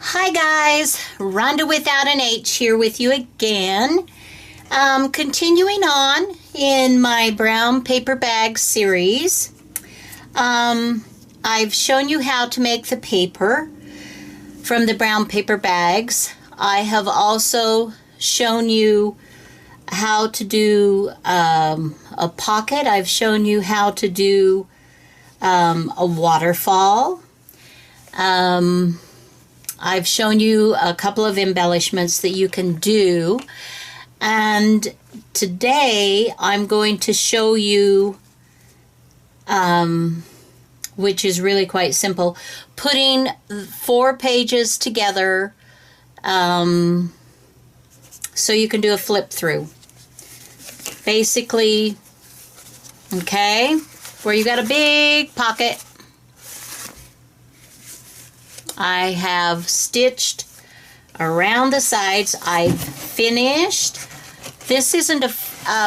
Hi guys, Rhonda without an H here with you again. Continuing on in my brown paper bag series. I've shown you how to make the paper from the brown paper bags. I have also shown you how to do a pocket. I've shown you how to do a waterfall. I've shown you a couple of embellishments that you can do, and today I'm going to show you, which is really quite simple, putting 4 pages together so you can do a flip through. Basically, okay, where you got a big pocket, I have stitched around the sides. I've finished. This isn't a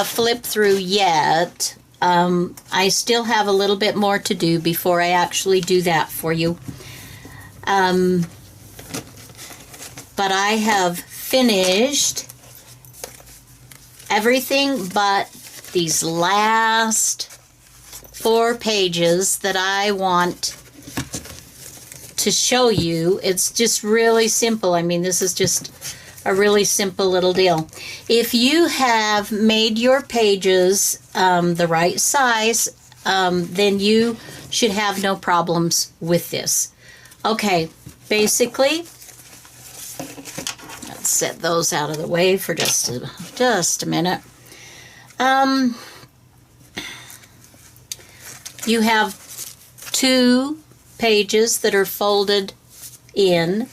flip through yet. I still have a little bit more to do before I actually do that for you. But I have finished everything but these last 4 pages that I want to show you. It's just really simple. I mean, this is just a really simple little deal. If you have made your pages the right size, then you should have no problems with this. Okay, basically, let's set those out of the way for just a minute. You have 2 pages that are folded in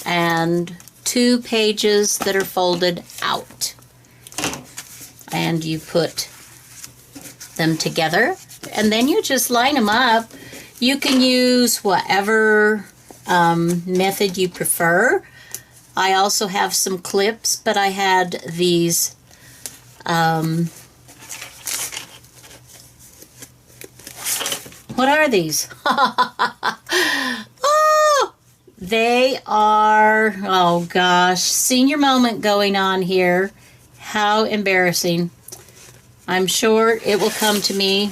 and 2 pages that are folded out, and you put them together and then you just line them up. You can use whatever method you prefer. I also have some clips, but I had these what are these? Oh, they are, oh gosh, senior moment going on here. How embarrassing. I'm sure it will come to me.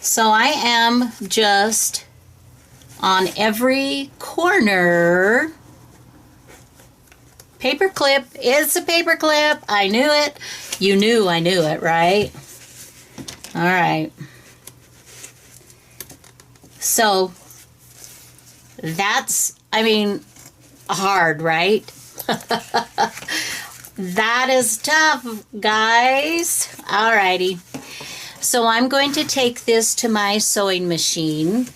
So I am just on every corner. Paper clip. It's a paper clip. I knew it. You knew I knew it, right? All right. So that's, I mean, hard, right? That is tough, guys. Alrighty. So I'm going to take this to my sewing machine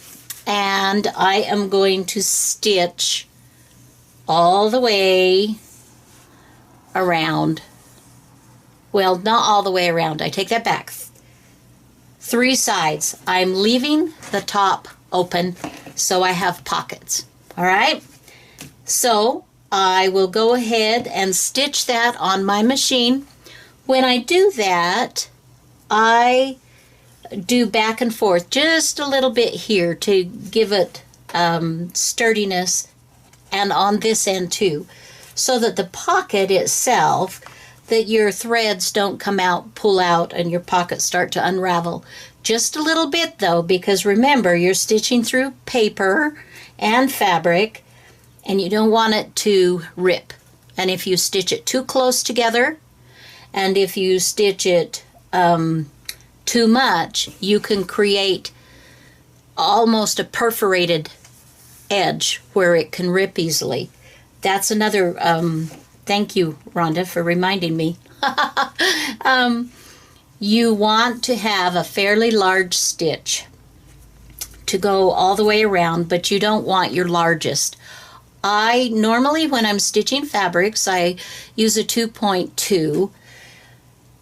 and I am going to stitch all the way around. Well, not all the way around. I take that back. 3 sides. I'm leaving the top open so I have pockets. All right, so I will go ahead and stitch that on my machine. When I do that, I do back and forth just a little bit here to give it sturdiness, and on this end too, so that the pocket itself, that your threads don't come out, pull out, and your pockets start to unravel. Just a little bit though, because remember, you're stitching through paper and fabric, and you don't want it to rip. And if you stitch it too close together, and if you stitch it too much, you can create almost a perforated edge where it can rip easily. That's another, thank you, Rhonda, for reminding me. You want to have a fairly large stitch to go all the way around, but you don't want your largest. I normally, when I'm stitching fabrics, I use a 2.2,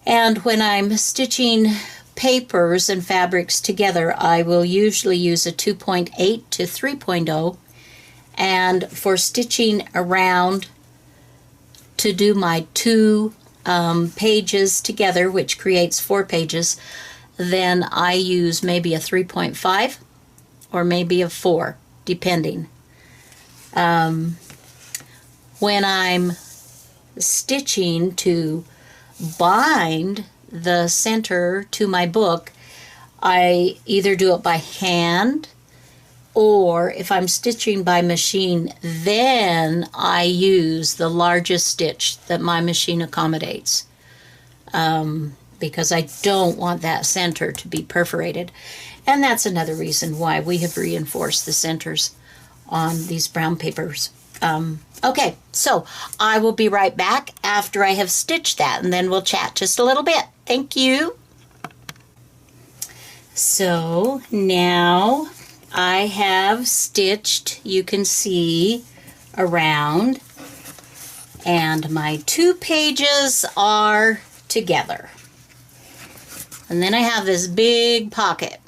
and when I'm stitching papers and fabrics together, I will usually use a 2.8 to 3.0, and for stitching around to do my 2 pages together, which creates 4 pages, then I use maybe a 3.5 or maybe a 4, depending. when I'm stitching to bind the center to my book, I either do it by hand, or if I'm stitching by machine, then I use the largest stitch that my machine accommodates, because I don't want that center to be perforated. And that's another reason why we have reinforced the centers on these brown papers. Okay, so I will be right back after I have stitched that, and then we'll chat just a little bit. Thank you. So now I have stitched, you can see, around, and my 2 pages are together. And then I have this big pocket.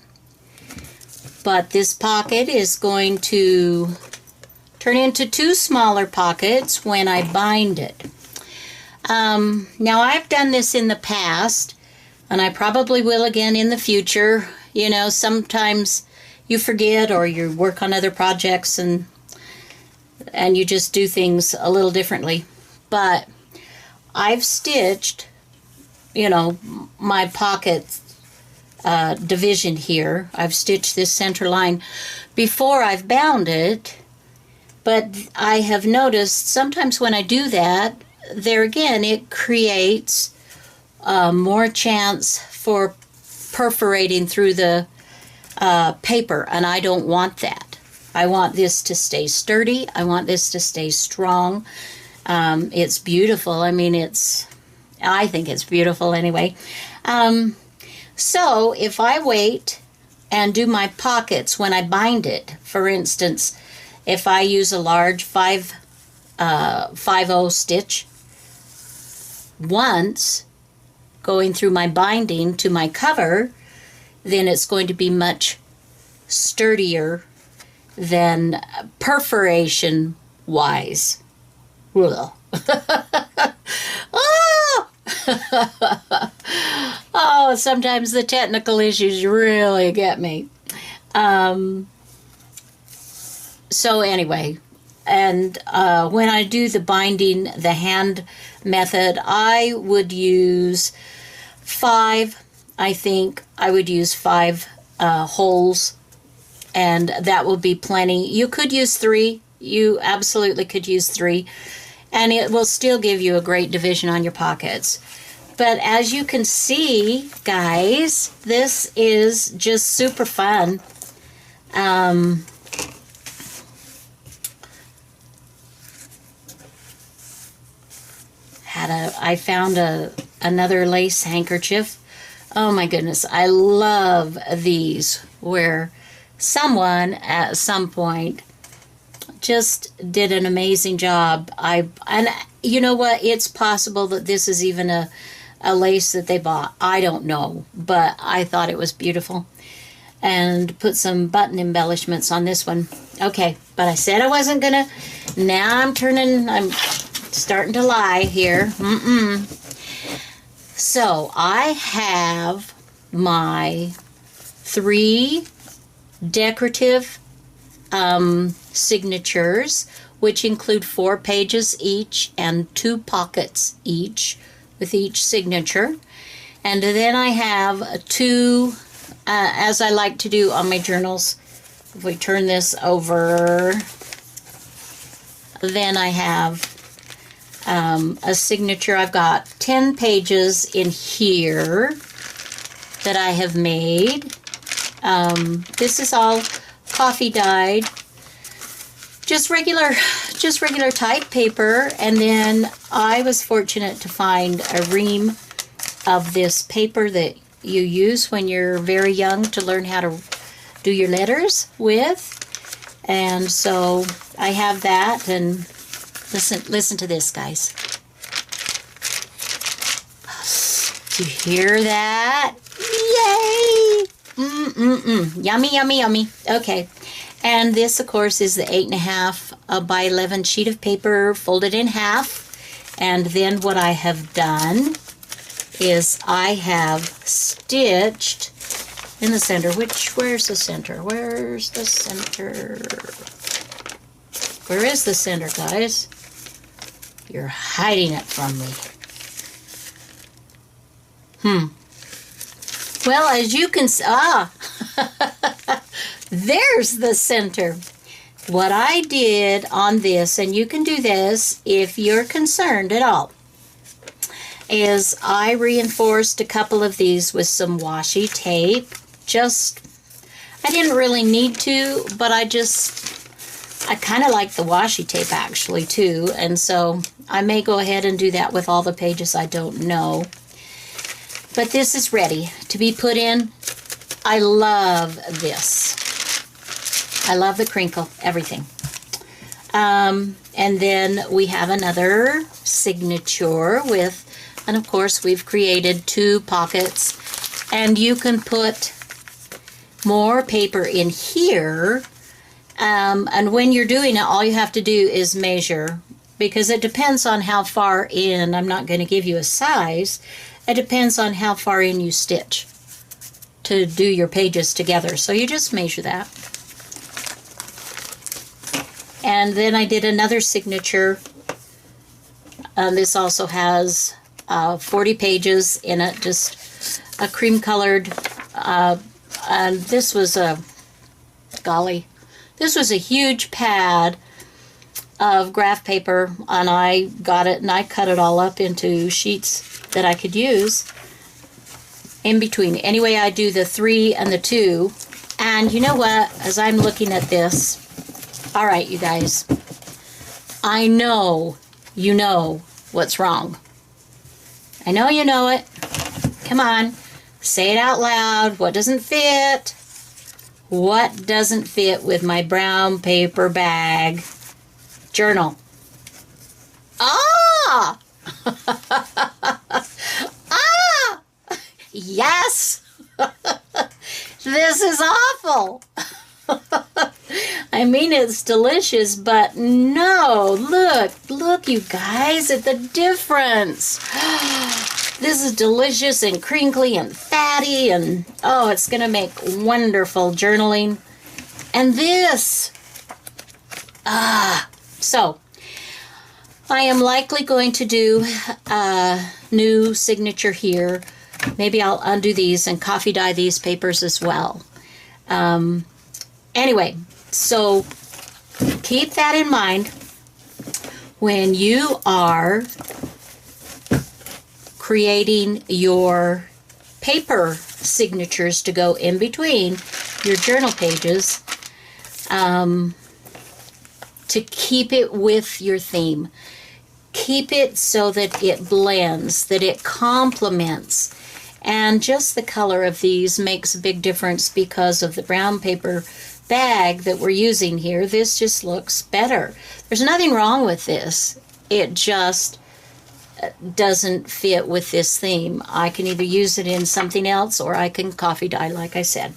But this pocket is going to turn into 2 smaller pockets when I bind it. Now I've done this in the past, and I probably will again in the future. You know, sometimes you forget, or you work on other projects and you just do things a little differently. But I've stitched, you know, my pocket division here. I've stitched this center line before I've bound it, but I have noticed sometimes when I do that, there again, it creates more chance for perforating through the paper, and I don't want that. I want this to stay sturdy. I want this to stay strong. It's beautiful. I mean, I think it's beautiful anyway. So if I wait and do my pockets when I bind it, for instance, if I use a large 5/0 stitch once going through my binding to my cover, then it's going to be much sturdier than perforation wise. Oh! Oh, sometimes the technical issues really get me. So anyway, and when I do the binding, the hand method, I would use 5, I think I would use 5 holes, and that will be plenty. You could use 3. You absolutely could use 3, and it will still give you a great division on your pockets. But as you can see, guys, this is just super fun. I found another lace handkerchief. Oh my goodness, I love these, where someone at some point just did an amazing job. And you know what? It's possible that this is even a lace that they bought. I don't know, but I thought it was beautiful. And put some button embellishments on this one. Okay, but I said I wasn't gonna. Now I'm starting to lie here. So I have my 3 decorative signatures, which include 4 pages each and 2 pockets each with each signature. And then I have 2, as I like to do on my journals. If we turn this over, then I have a signature. I've got 10 pages in here that I have made. This is all coffee dyed, just regular type paper. And then I was fortunate to find a ream of this paper that you use when you're very young to learn how to do your letters with. And so I have that, and listen to this, guys. Do you hear that? Yay! Yummy, yummy, yummy. Okay. And this, of course, is the 8.5 by 11 sheet of paper folded in half. And then what I have done is I have stitched in the center. Where's the center? Where's the center? Where is the center, guys? You're hiding it from me. Well, as you can see, there's the center. What I did on this, and you can do this if you're concerned at all, is I reinforced a couple of these with some washi tape. I didn't really need to, but I kind of like the washi tape actually too, and so I may go ahead and do that with all the pages. I don't know. But this is ready to be put in. I love this. I love the crinkle, everything. And then we have another signature with, and of course we've created 2 pockets, and you can put more paper in here. And when you're doing it, all you have to do is measure, because it depends on how far in. I'm not going to give you a size. It depends on how far in you stitch to do your pages together. So you just measure that. And then I did another signature. This also has 40 pages in it, just a cream colored. And this was this was a huge pad of graph paper, and I got it and I cut it all up into sheets that I could use in between. Anyway, I do the 3 and the 2. And you know what? As I'm looking at this, all right, you guys, I know you know what's wrong. I know you know it. Come on, say it out loud. What doesn't fit? What doesn't fit with my brown paper bag journal? Ah! Ah! Yes! This is awful. I mean, it's delicious, but no, look, you guys, at the difference. This is delicious and crinkly and fatty, and oh, it's going to make wonderful journaling. And this, so I am likely going to do a new signature here. Maybe I'll undo these and coffee dye these papers as well. Anyway, so keep that in mind when you are creating your paper signatures to go in between your journal pages, to keep it with your theme. Keep it so that it blends, that it complements. And just the color of these makes a big difference because of the brown paper bag that we're using here. This just looks better. There's nothing wrong with this. It just doesn't fit with this theme. I can either use it in something else or I can coffee dye, like I said.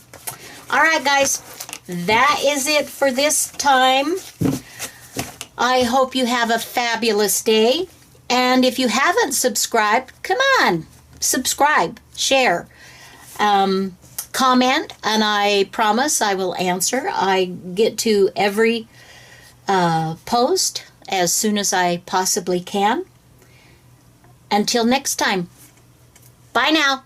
All right, guys, that is it for this time. I hope you have a fabulous day. And if you haven't subscribed, come on, subscribe, share, comment, and I promise I will answer. I get to every post as soon as I possibly can. Until next time, bye now.